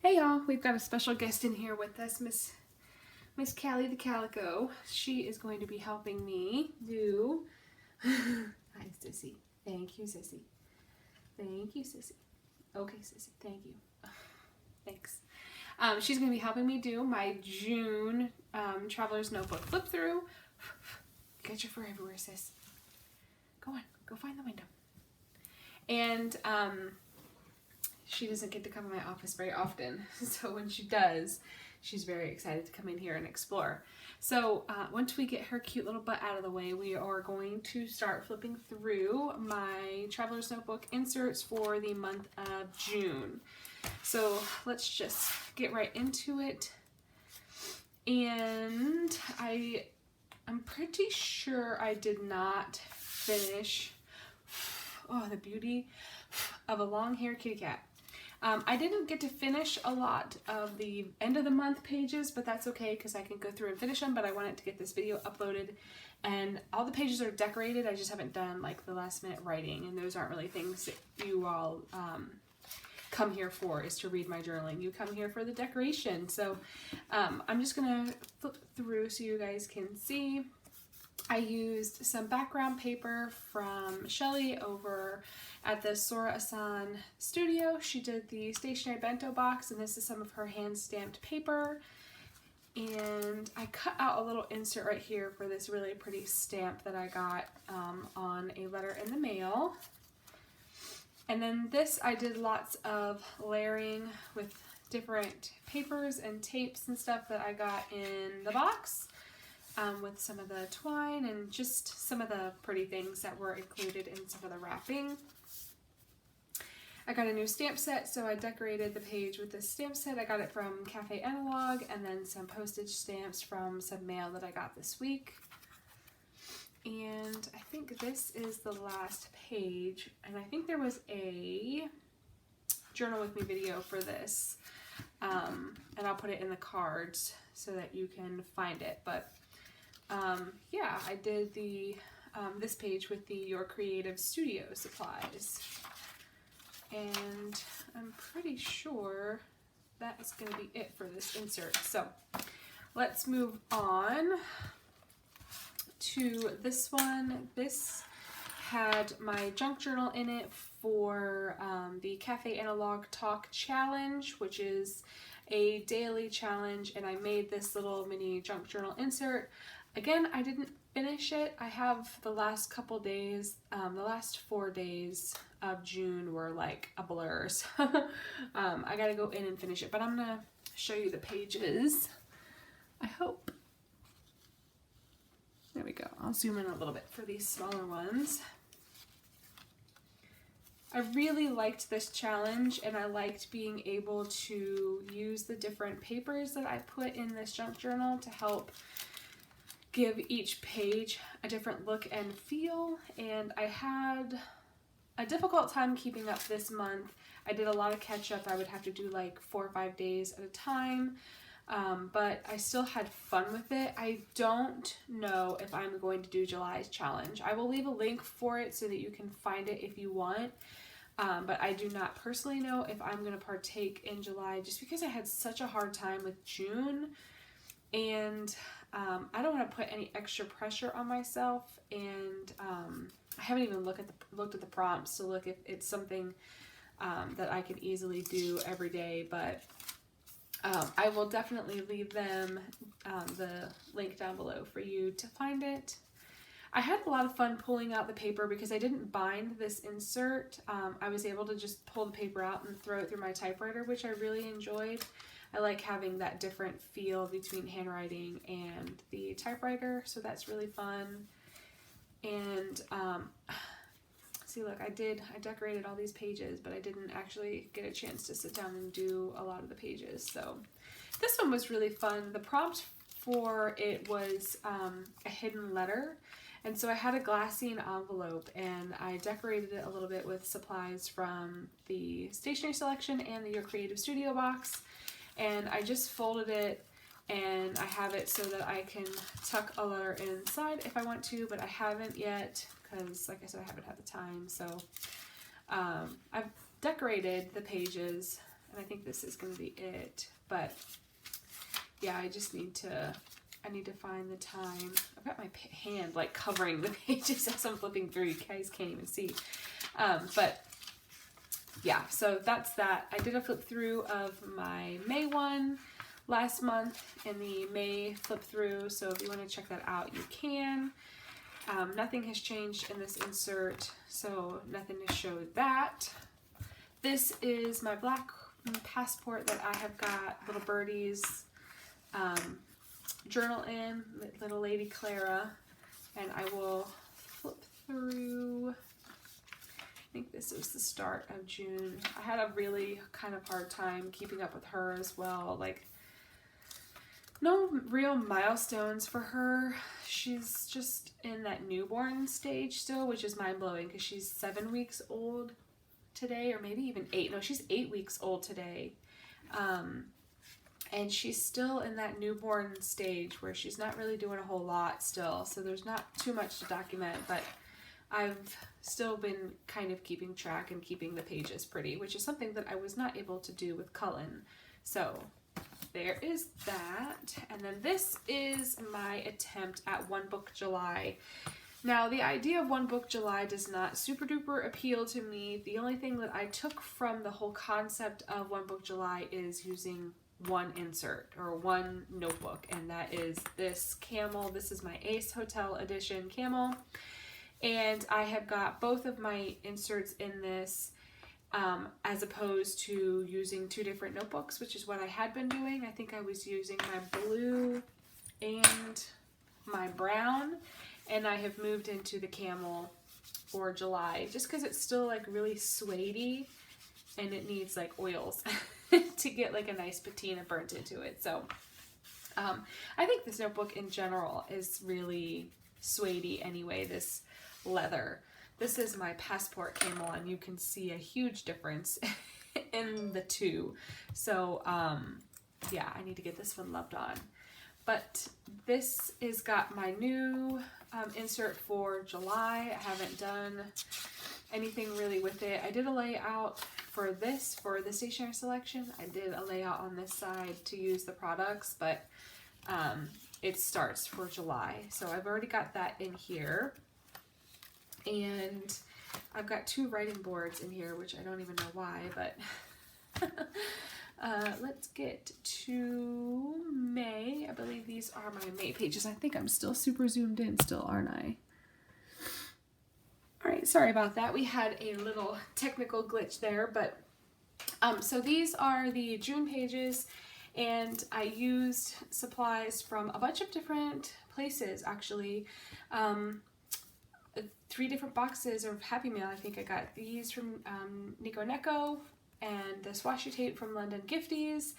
Hey y'all, we've got a special guest in here with us, Miss Callie the Calico. She is going to be helping me do... Hi, Sissy. Thank you, Sissy. Thank you, Sissy. Okay, Sissy. Thank you. Thanks. She's going to be helping me do my June Traveler's Notebook flip through. Get your fur everywhere, sis. Go on. Go find the window. And she doesn't get to come to my office very often, so when she does, she's very excited to come in here and explore. So once we get her cute little butt out of the way, we are going to start flipping through my Traveler's Notebook inserts for the month of June. So let's just get right into it. And I'm pretty sure I did not finish, oh, the beauty of a long-haired kitty cat. I didn't get to finish a lot of the end of the month pages, but that's okay because I can go through and finish them, but I wanted to get this video uploaded, and all the pages are decorated. I just haven't done like the last minute writing, and those aren't really things that you all come here for, is to read my journaling. You come here for the decoration. So I'm just gonna flip through so you guys can see. I used some background paper from Shelly over at the Sora-san studio. She did the stationery bento box, and this is some of her hand stamped paper. And I cut out a little insert right here for this really pretty stamp that I got on a letter in the mail. And then this, I did lots of layering with different papers and tapes and stuff that I got in the box. With some of the twine and just some of the pretty things that were included in some of the wrapping. I got a new stamp set, so I decorated the page with this stamp set. I got it from Cafe Analog, and then some postage stamps from some mail that I got this week. And I think this is the last page, and I think there was a journal with me video for this, and I'll put it in the cards so that you can find it. But yeah, I did the this page with the Your Creative Studio supplies, and I'm pretty sure that is going to be it for this insert. So let's move on to this one. This had my junk journal in it for the Cafe Analog Talk Challenge, which is a daily challenge, and I made this little mini junk journal insert. Again, I didn't finish it. I have the last couple days, the last 4 days of June were like a blur, so I gotta go in and finish it, but I'm gonna show you the pages, I hope. There we go. I'll zoom in a little bit for these smaller ones. I really liked this challenge, and I liked being able to use the different papers that I put in this junk journal to help give each page a different look and feel. And I had a difficult time keeping up this month. I did a lot of catch up. I would have to do like 4 or 5 days at a time, but I still had fun with it. I don't know if I'm going to do July's challenge. I will leave a link for it so that you can find it if you want, but I do not personally know if I'm going to partake in July, just because I had such a hard time with June, and I don't want to put any extra pressure on myself, and I haven't even looked at the prompts to look if it's something that I can easily do every day, but I will definitely leave them the link down below for you to find it. I had a lot of fun pulling out the paper because I didn't bind this insert. I was able to just pull the paper out and throw it through my typewriter, which I really enjoyed. I like having that different feel between handwriting and the typewriter, so that's really fun. And see, look, I decorated all these pages, but I didn't actually get a chance to sit down and do a lot of the pages. So this one was really fun. The prompt for it was a hidden letter. And so I had a glassine envelope, and I decorated it a little bit with supplies from the stationery selection and the Your Creative Studio box. And I just folded it, and I have it so that I can tuck a letter inside if I want to, but I haven't yet because, like I said, I haven't had the time. So I've decorated the pages and I think this is going to be it. But yeah, I just need to, I need to find the time. I've got my hand like covering the pages as I'm flipping through. You guys can't even see. But yeah, so that's that. I did a flip through of my May one last month in the May flip through. So if you want to check that out, you can. Nothing has changed in this insert, so nothing to show that. This is my black passport that I have got little birdies journal in, little lady Clara, and I will flip through. I think this was the start of June. I had a really kind of hard time keeping up with her as well. Like, no real milestones for her. She's just in that newborn stage still, which is mind-blowing because she's 7 weeks old today, or maybe even 8. No, she's 8 weeks old today. And she's still in that newborn stage where she's not really doing a whole lot still. So there's not too much to document, but I've still been kind of keeping track and keeping the pages pretty, which is something that I was not able to do with Cullen. So there is that. And then this is my attempt at One Book July. Now, the idea of One Book July does not super duper appeal to me. The only thing that I took from the whole concept of One Book July is using one insert or one notebook, and that is this camel. This is my Ace Hotel Edition camel, and I have got both of my inserts in this as opposed to using 2 different notebooks, which is what I had been doing. I think I was using my blue and my brown, and I have moved into the camel for July just because it's still like really suede-y and it needs like oils to get like a nice patina burnt into it. So I think this notebook in general is really suede-y anyway, this leather. This is my passport camel, and you can see a huge difference in the two. So yeah, I need to get this one loved on. But this is got my new insert for July. I haven't done anything really with it. I did a layout for this, for the stationery selection. I did a layout on this side to use the products, but it starts for July. So I've already got that in here. And I've got 2 writing boards in here, which I don't even know why, but let's get to May. I believe these are my May pages. I think I'm still super zoomed in still, aren't I? All right, sorry about that. We had a little technical glitch there, but so these are the June pages, and I used supplies from a bunch of different places, actually. 3 different boxes of Happy Mail. I think I got these from Nico Neko, and this washi tape from London Gifties,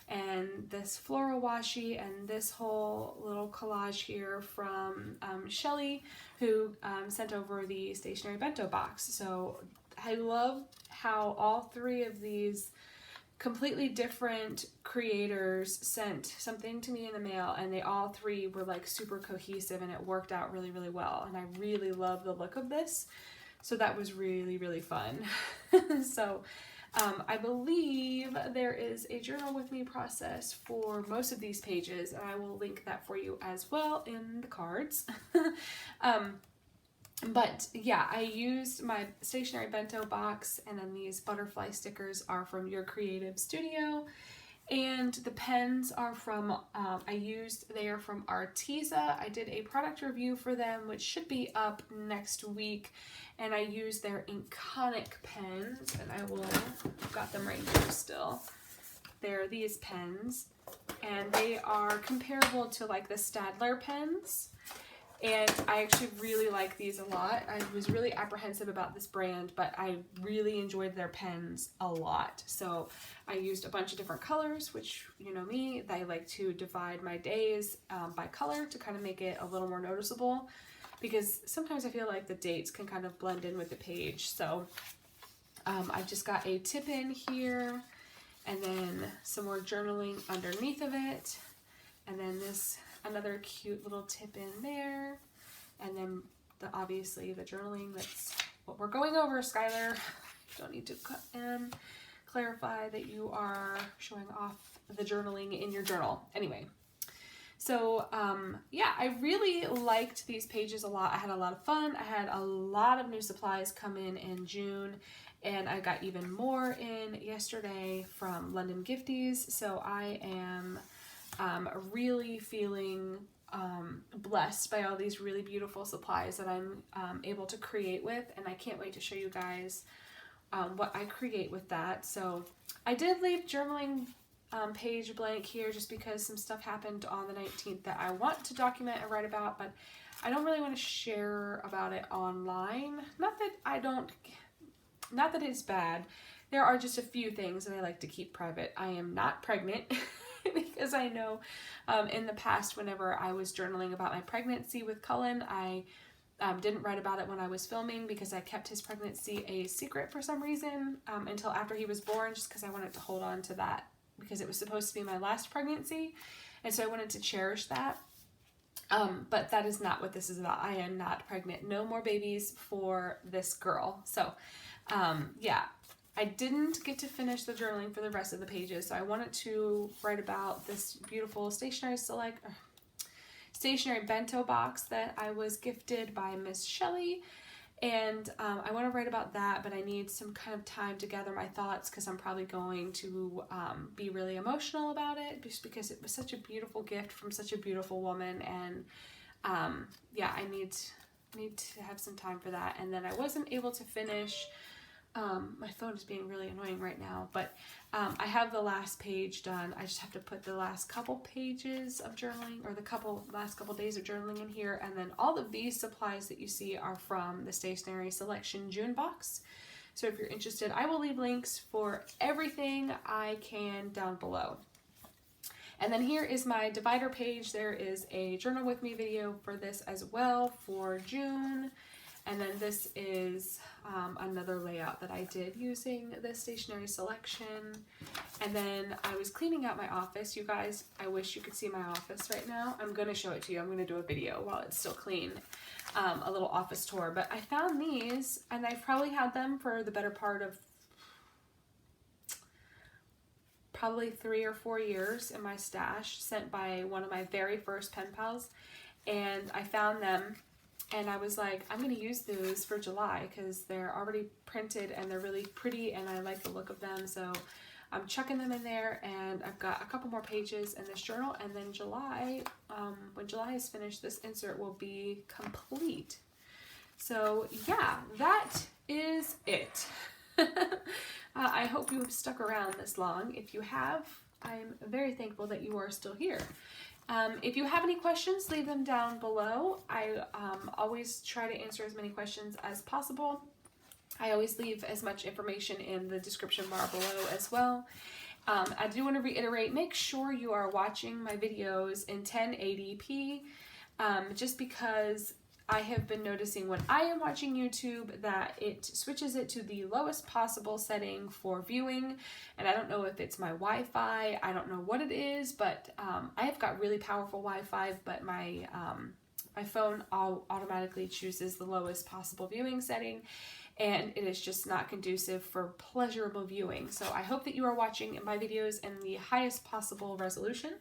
and this floral washi, and this whole little collage here from Shelly, who sent over the stationery bento box. So I love how all 3 of these completely different creators sent something to me in the mail, and they all 3 were like super cohesive, and it worked out really, really well. And I really love the look of this. So that was really, really fun. So I believe there is a journal with me process for most of these pages, and I will link that for you as well in the cards. But yeah, I used my stationery bento box, and then these butterfly stickers are from Your Creative Studio, and the pens are from, they are from Arteza. I did a product review for them, which should be up next week, and I used their Iconic pens, and I've got them right here still. They're these pens, and they are comparable to like the Staedtler pens. And I actually really like these a lot. I was really apprehensive about this brand, but I really enjoyed their pens a lot. So I used a bunch of different colors, which, you know me, I like to divide my days by color to kind of make it a little more noticeable, because sometimes I feel like the dates can kind of blend in with the page. So I've just got a tip in here, and then some more journaling underneath of it, and then this another cute little tip in there, and then obviously the journaling. That's what we're going over, Skylar. Don't need to cut and clarify that you are showing off the journaling in your journal. Anyway, so yeah, I really liked these pages a lot. I had a lot of fun. I had a lot of new supplies come in June, and I got even more in yesterday from London Gifties. So I am really feeling blessed by all these really beautiful supplies that I'm able to create with, and I can't wait to show you guys what I create with that. So I did leave journaling page blank here just because some stuff happened on the 19th that I want to document and write about, but I don't really want to share about it online. Not that it's bad. There are just a few things that I like to keep private. I am not pregnant because I know in the past whenever I was journaling about my pregnancy with Cullen, I didn't write about it when I was filming because I kept his pregnancy a secret for some reason until after he was born, just because I wanted to hold on to that because it was supposed to be my last pregnancy, and so I wanted to cherish that. But that is not what this is about. I am not pregnant. No more babies for this girl. So yeah, I didn't get to finish the journaling for the rest of the pages, so I wanted to write about this beautiful stationery bento box that I was gifted by Miss Shelley, and I want to write about that, but I need some kind of time to gather my thoughts because I'm probably going to be really emotional about it just because it was such a beautiful gift from such a beautiful woman, and yeah, I need to have some time for that. And then I wasn't able to finish. My phone is being really annoying right now, but I have the last page done. I just have to put the last couple pages of journaling, or the last couple days of journaling in here, and then all of these supplies that you see are from the Stationery Selection June box. So if you're interested, I will leave links for everything I can down below. And then here is my divider page. There is a journal with me video for this as well for June. And then this is another layout that I did using the Stationery Selection. And then I was cleaning out my office. You guys, I wish you could see my office right now. I'm going to show it to you. I'm going to do a video while it's still clean, a little office tour. But I found these, and I've probably had them for the better part of probably 3 or 4 years in my stash, sent by one of my very first pen pals. And I found them, and I was like, I'm going to use those for July because they're already printed and they're really pretty and I like the look of them. So I'm chucking them in there, and I've got a couple more pages in this journal, and then July, when July is finished, this insert will be complete. So yeah, that is it. I hope you have stuck around this long. If you have, I'm very thankful that you are still here. If you have any questions, leave them down below. I always try to answer as many questions as possible. I always leave as much information in the description bar below as well. I do want to reiterate, make sure you are watching my videos in 1080p, just because I have been noticing when I am watching YouTube that it switches it to the lowest possible setting for viewing, and I don't know if it's my Wi-Fi, I don't know what it is, but I have got really powerful Wi-Fi, but my phone automatically chooses the lowest possible viewing setting, and it is just not conducive for pleasurable viewing. So I hope that you are watching my videos in the highest possible resolution.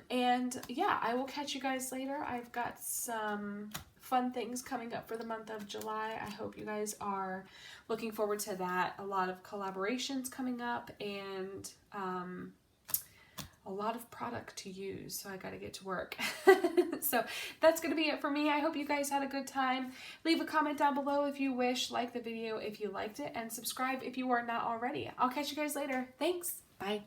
And yeah, I will catch you guys later. I've got some fun things coming up for the month of July. I hope you guys are looking forward to that. A lot of collaborations coming up, and a lot of product to use, so I gotta get to work. So that's gonna be it for me. I hope you guys had a good time. Leave a comment down below if you wish, like the video if you liked it, and subscribe if you are not already. I'll catch you guys later. Thanks. Bye.